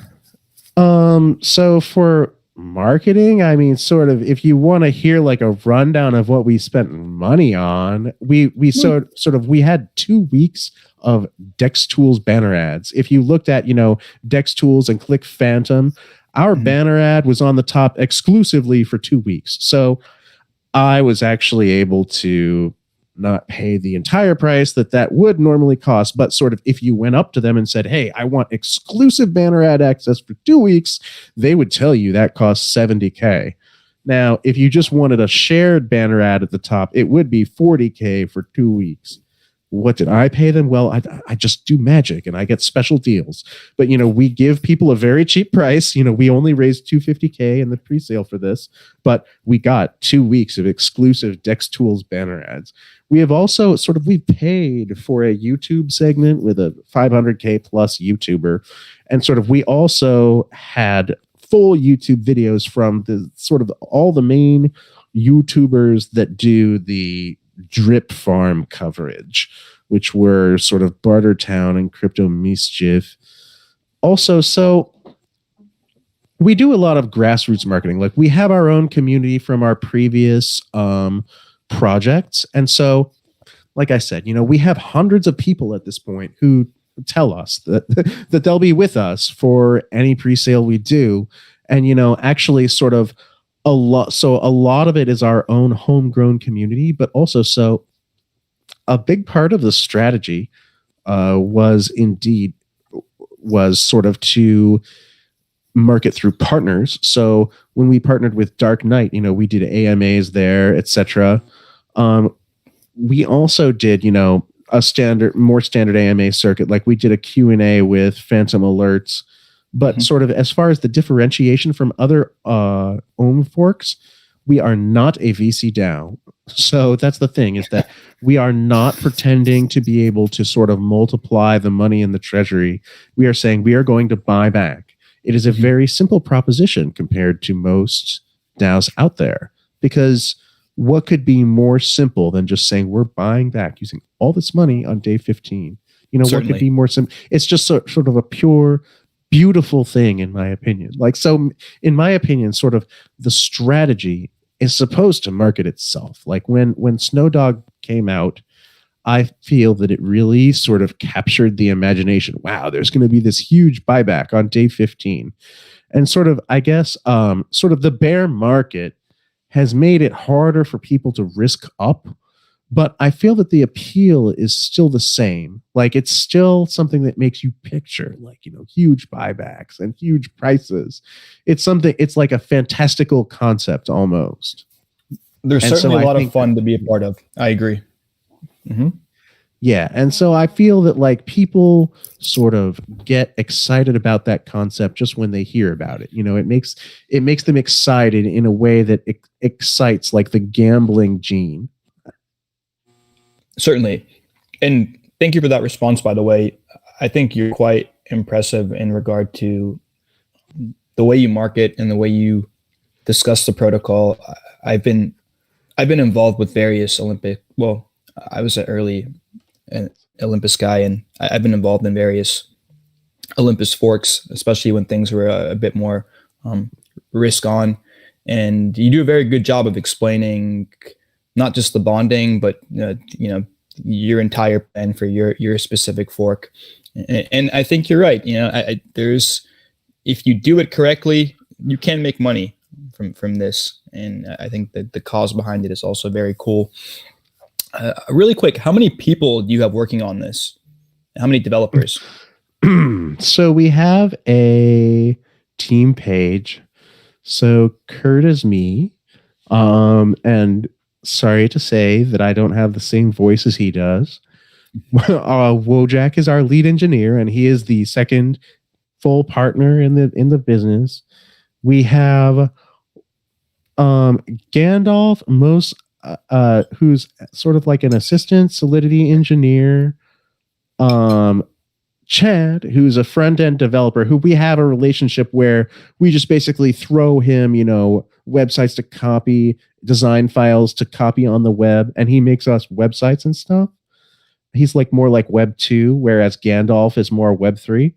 S1: So for marketing, I mean, sort of, if you want to hear like a rundown of what we spent money on, we had 2 weeks of Dex Tools banner ads. If you looked at, Dex Tools and Click Phantom, our banner ad was on the top exclusively for 2 weeks. So I was actually able to not pay the entire price that would normally cost, but sort of if you went up to them and said, hey, I want exclusive banner ad access for 2 weeks, they would tell you that costs $70K. Now, if you just wanted a shared banner ad at the top, it would be $40K for 2 weeks. what did I pay them? Well, I just do magic and I get special deals. But, we give people a very cheap price. We only raised $250K in the pre-sale for this, but we got 2 weeks of exclusive Dex Tools banner ads. We have also we paid for a YouTube segment with a 500K plus YouTuber. And we also had full YouTube videos from the all the main YouTubers that do the drip farm coverage, which were Bartertown and Crypto Mischief. Also, so we do a lot of grassroots marketing. Like, we have our own community from our previous projects. And so, like I said, we have hundreds of people at this point who tell us that that they'll be with us for any pre-sale we do. And, actually a lot of it is our own homegrown community, but also a big part of the strategy was to market through partners. So when we partnered with Dark Knight, we did AMAs there, etc. We also did, a more standard AMA circuit. Like, we did a Q&A with Phantom Alerts. But as far as the differentiation from other ohm forks, we are not a VC DAO. So that's the thing, is that we are not pretending to be able to multiply the money in the treasury. We are saying we are going to buy back. It is a very simple proposition compared to most DAOs out there, because what could be more simple than just saying we're buying back using all this money on day 15? Certainly. What could be more simple? It's just sort of a pure, beautiful thing, in my opinion. In my opinion, the strategy is supposed to market itself. Like, when Snowdog came out, I feel that it really captured the imagination. Wow, there's going to be this huge buyback on day 15. And I guess, the bear market has made it harder for people to risk up. But I feel that the appeal is still the same. Like, it's still something that makes you picture, huge buybacks and huge prices. It's like a fantastical concept almost.
S3: There's certainly a lot of fun to be a part of. I agree. Mm-hmm.
S1: Yeah. And so I feel that people get excited about that concept just when they hear about it. It makes them excited in a way that excites the gambling gene.
S3: Certainly. And thank you for that response, by the way. I think you're quite impressive in regard to the way you market and the way you discuss the protocol. I've been involved with various I was an early Olympus guy, and I've been involved in various Olympus forks, especially when things were a bit more risk on. And you do a very good job of explaining not just the bonding, but your entire plan for your specific fork. And I think you're right. If you do it correctly, you can make money from this. And I think that the cause behind it is also very cool. Really quick, how many people do you have working on this? How many developers?
S1: So we have a team page. So Kurt is me. And sorry to say that I don't have the same voice as he does. Wojak is our lead engineer, and he is the second full partner in the business. We have Gandalf, who's like an assistant Solidity engineer. Chad, who's a front-end developer, who we have a relationship where we just basically throw him, websites to copy, design files to copy on the web, and he makes us websites and stuff. He's more like Web 2, whereas Gandalf is more Web 3.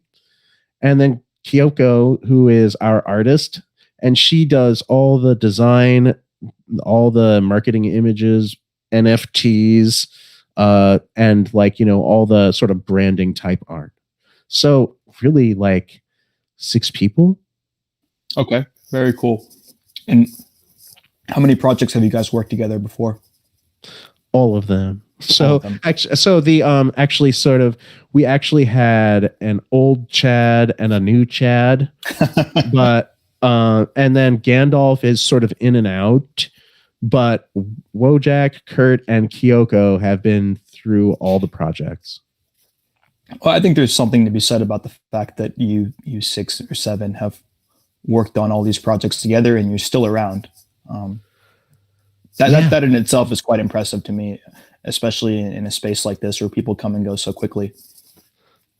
S1: And then Kyoko, who is our artist, and she does all the design, all the marketing images, NFTs, and all the branding type art. So really 6 people.
S3: Okay, very cool. And how many projects have you guys worked together before?
S1: All of them. So we actually had an old Chad and a new Chad, but and then Gandalf is in and out, but Wojak, Kurt, and Kyoko have been through all the projects.
S3: Well, I think there's something to be said about the fact that you 6 or 7 have worked on all these projects together and you're still around. That in itself is quite impressive to me, especially in a space like this where people come and go so quickly.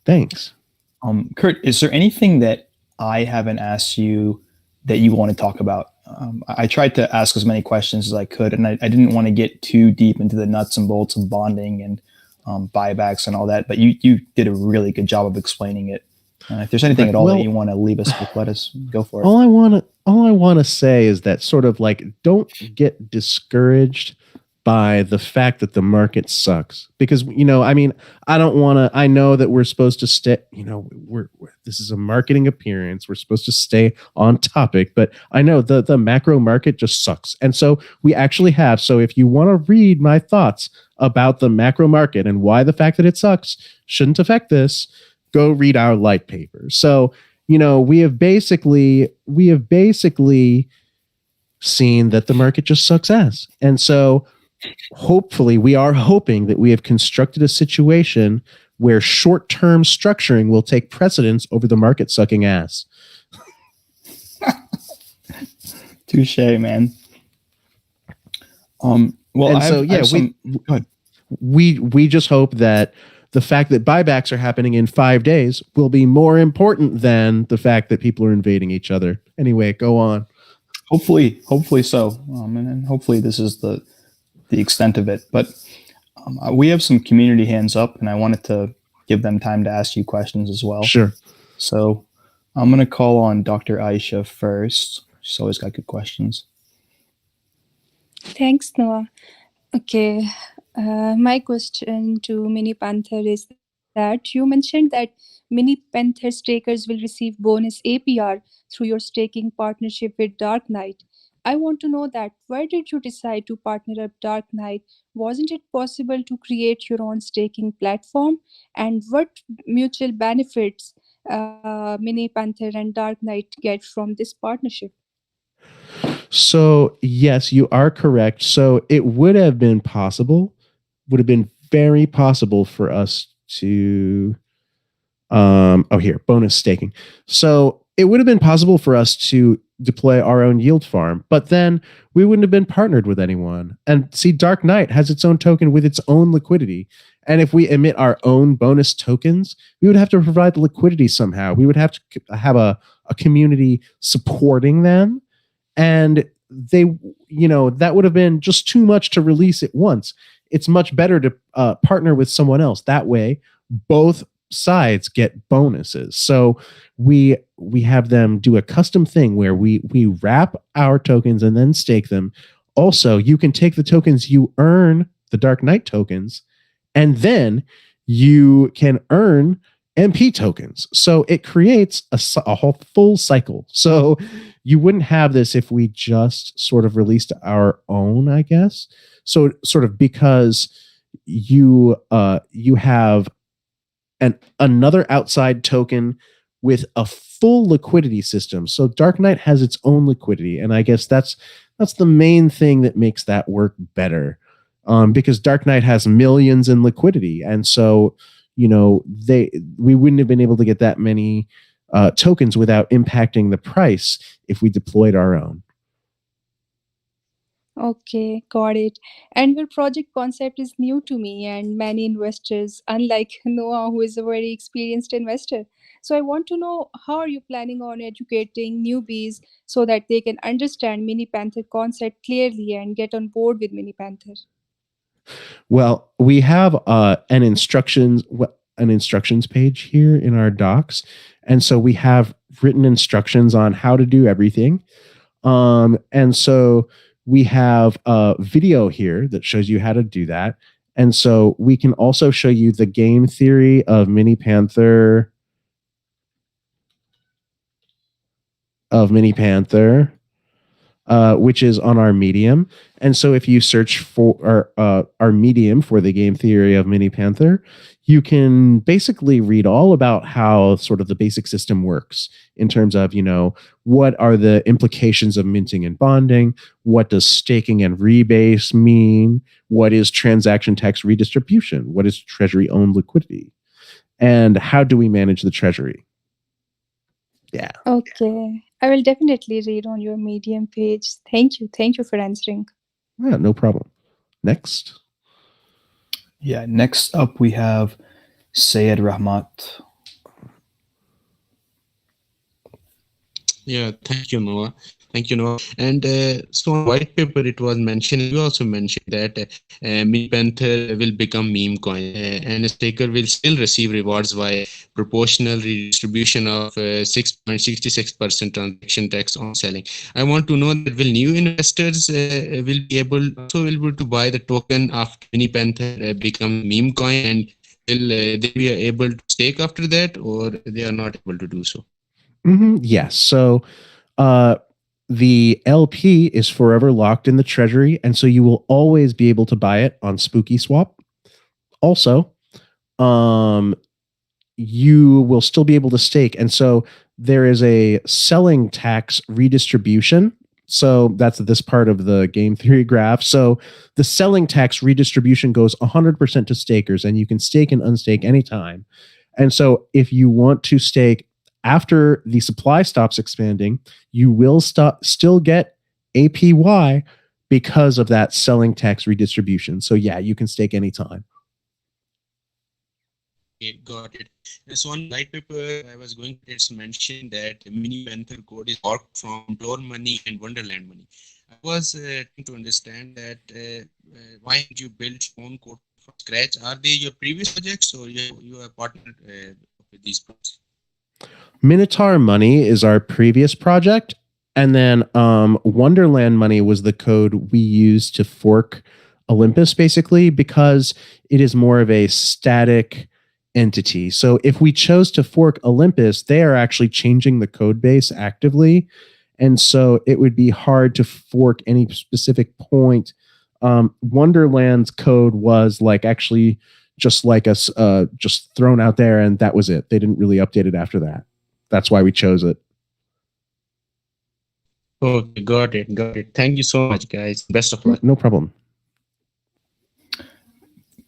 S1: Thanks.
S3: Kurt, is there anything that I haven't asked you that you want to talk about? I tried to ask as many questions as I could, and I didn't want to get too deep into the nuts and bolts of bonding and buybacks and all that, but you did a really good job of explaining it. If there's anything at all that you want to leave us with, let us go for it.
S1: All I want to say is that sort of like, don't get discouraged by the fact that the market sucks, because I don't want to. I know that we're supposed to stay. This is a marketing appearance. We're supposed to stay on topic, but I know the macro market just sucks, and so we actually have. So if you want to read my thoughts about the macro market and why the fact that it sucks shouldn't affect this, go read our light paper. So we have basically seen that the market just sucks ass, and so. Hopefully, we are hoping that we have constructed a situation where short-term structuring will take precedence over the market sucking ass.
S3: Touche, man.
S1: We just hope that the fact that buybacks are happening in 5 days will be more important than the fact that people are invading each other. Anyway, go on.
S3: Hopefully so. And hopefully this is the extent of it, but we have some community hands up, and I wanted to give them time to ask you questions as well.
S1: Sure.
S3: So I'm going to call on Dr. Aisha first. She's always got good questions.
S4: Thanks, Noah. Okay. My question to Mini Panther is that you mentioned that Mini Panther stakers will receive bonus APR through your staking partnership with Dark Knight. I want to know that why did you decide to partner up Dark Knight? Wasn't it possible to create your own staking platform? And what mutual benefits Mini Panther and Dark Knight get from this partnership?
S1: So yes, you are correct. So it would have been very possible for us to bonus staking. So it would have been possible for us to deploy our own yield farm, but then we wouldn't have been partnered with anyone. And see, Dark Knight has its own token with its own liquidity. And if we emit our own bonus tokens, we would have to provide the liquidity somehow. We would have to have a community supporting them. And that would have been just too much to release at once. It's much better to partner with someone else. That way, both sides get bonuses. So we have them do a custom thing where we wrap our tokens and then stake them. Also, you can take the tokens you earn, the Dark Knight tokens, and then you can earn MP tokens. So it creates a whole full cycle. So you wouldn't have this if we just sort of released our own, I guess. So sort of because you have another outside token with a full liquidity system. So Dark Knight has its own liquidity, and I guess that's the main thing that makes that work better. Because Dark Knight has millions in liquidity, and so we wouldn't have been able to get that many tokens without impacting the price if we deployed our own.
S4: Okay, got it. And your project concept is new to me and many investors, unlike Noah, who is a very experienced investor. So I want to know, how are you planning on educating newbies so that they can understand Mini Panther concept clearly and get on board with Mini Panther?
S1: Well, we have an instructions page here in our docs, and so we have written instructions on how to do everything. And so we have a video here that shows you how to do that. And so we can also show you the game theory of Mini Panther. which is on our Medium. And so if you search for our Medium for the game theory of Mini Panther, you can basically read all about how sort of the basic system works in terms of, what are the implications of minting and bonding? What does staking and rebase mean? What is transaction tax redistribution? What is treasury owned liquidity? And how do we manage the treasury? Yeah.
S4: Okay. I will definitely read on your Medium page. Thank you. Thank you for answering.
S1: Yeah, no problem. Next.
S3: Yeah. Next up, we have Sayed Rahmat.
S5: Yeah, thank you, Noah. Thank you, Noah. And so on white paper, it was mentioned, you also mentioned that Mini Panther will become meme coin and a staker will still receive rewards via proportional redistribution of 6.66% transaction tax on selling. I want to know that will new investors will be able to buy the token after Mini Panther become meme coin, and will they be able to stake after that, or they are not able to do so?
S1: Yes. So the LP is forever locked in the treasury, and so you will always be able to buy it on Spooky Swap. Also, you will still be able to stake, and so there is a selling tax redistribution. So that's this part of the game theory graph. So the selling tax redistribution goes 100% to stakers, and you can stake and unstake anytime. And so if you want to stake after the supply stops expanding, you will still get APY because of that selling tax redistribution. So yeah, you can stake anytime.
S5: Okay, got it. So on white paper, I was going. It's mentioned that Mini Panther code is forked from Door Money and Wonderland Money. I was trying to understand that why did you build your own code from scratch? Are they your previous projects, or you are partnered with these projects?
S1: Minotaur Money is our previous project, and then Wonderland Money was the code we used to fork Olympus, basically, because it is more of a static entity. So if we chose to fork Olympus, they are actually changing the code base actively, and so it would be hard to fork any specific point. Wonderland's code was like actually just like us, just thrown out there, and that was it. They didn't really update it after that. That's why we chose it.
S5: Okay, got it. Thank you so much, guys. Best of luck.
S1: No problem.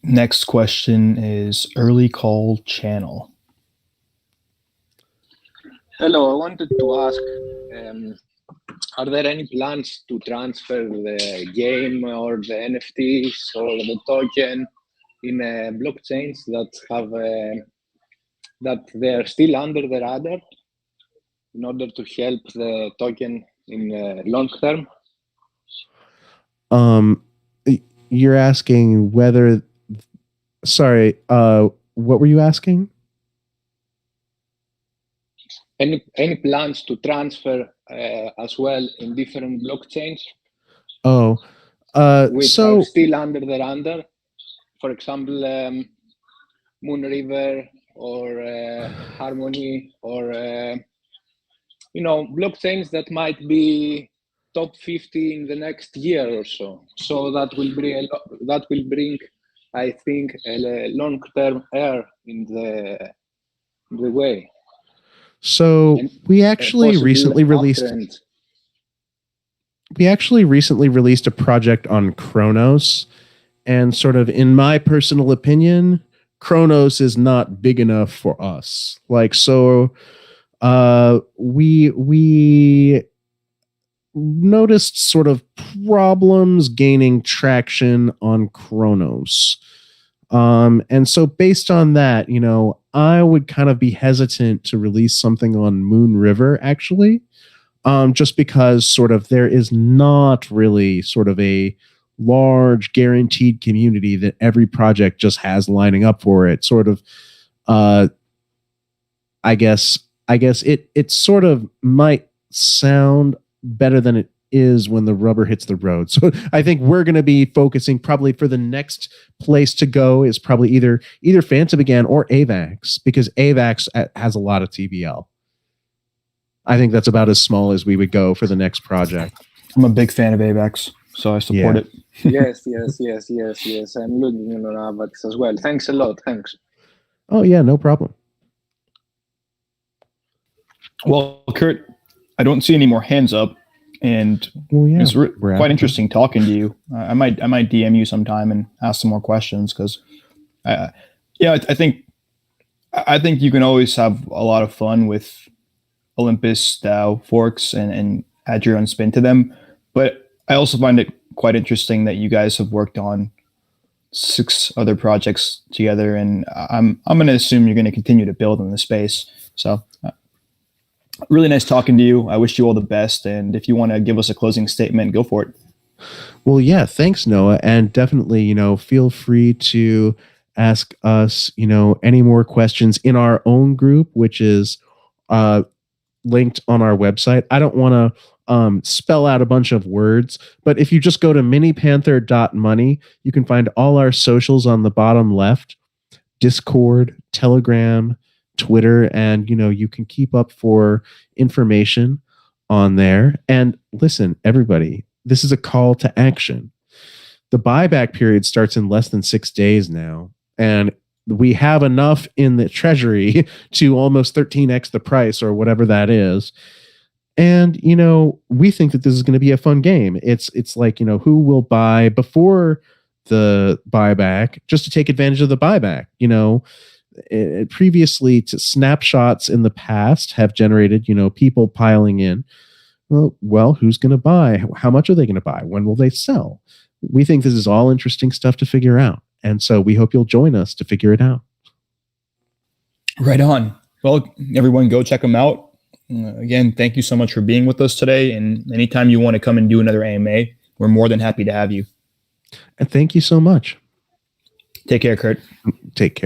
S3: Next question is Early Call Channel.
S6: Hello, I wanted to ask, are there any plans to transfer the game or the NFTs or the token in blockchains that have that they're still under the radar in order to help the token in long term?
S1: You're asking whether. Sorry, what were you asking?
S6: Any plans to transfer as well in different blockchains?
S1: Oh,
S6: which
S1: so
S6: are still under the radar. For example, Moonriver or Harmony or blockchains that might be top 50 in the next year or so. So that will bring I think a long-term air in the way.
S1: So we actually recently released a project on Chronos, and sort of in my personal opinion, Chronos is not big enough for us. Like, so we noticed sort of problems gaining traction on Chronos. And so based on that, I would kind of be hesitant to release something on Moon River, actually, just because sort of there is not really sort of a large guaranteed community that every project just has lining up for it. Sort of, I guess it sort of might sound better than it is when the rubber hits the road. So I think we're going to be focusing probably for the next place to go is probably either Phantom again or AVAX, because AVAX has a lot of TVL. I think that's about as small as we would go for the next project.
S3: I'm a big fan of AVAX, so I support it.
S6: Yes. I'm looking on AVAX as well. Thanks a lot. Thanks.
S1: Oh yeah, no problem.
S3: Well, Kurt, I don't see any more hands up, and
S1: Well, yeah,
S3: it's
S1: we're
S3: quite
S1: at-
S3: interesting talking to you. I might DM you sometime and ask some more questions because, I think you can always have a lot of fun with Olympus DAO forks and add your own spin to them. But I also find it quite interesting that you guys have worked on 6 other projects together, and I'm going to assume you're going to continue to build in the space. So really nice talking to you. I wish you all the best, and if you want to give us a closing statement, go for it.
S1: Well, yeah, thanks, Noah, and definitely, feel free to ask us, any more questions in our own group, which is linked on our website. I don't want to spell out a bunch of words, but if you just go to minipanther.money, you can find all our socials on the bottom left: Discord, Telegram, Twitter, and you can keep up for information on there. And listen, everybody, this is a call to action. The buyback period starts in less than 6 days now, and we have enough in the treasury to almost 13x the price or whatever that is. And we think that this is going to be a fun game. It's like, who will buy before the buyback just to take advantage of the buyback? Previously, to snapshots in the past have generated people piling in. Well, who's going to buy? How much are they going to buy? When will they sell? We think this is all interesting stuff to figure out, and so we hope you'll join us to figure it out.
S3: Right on. Well, everyone, go check them out. Again, thank you so much for being with us today, and anytime you want to come and do another AMA, we're more than happy to have you.
S1: And thank you so much.
S3: Take care, Kurt.
S1: Take care.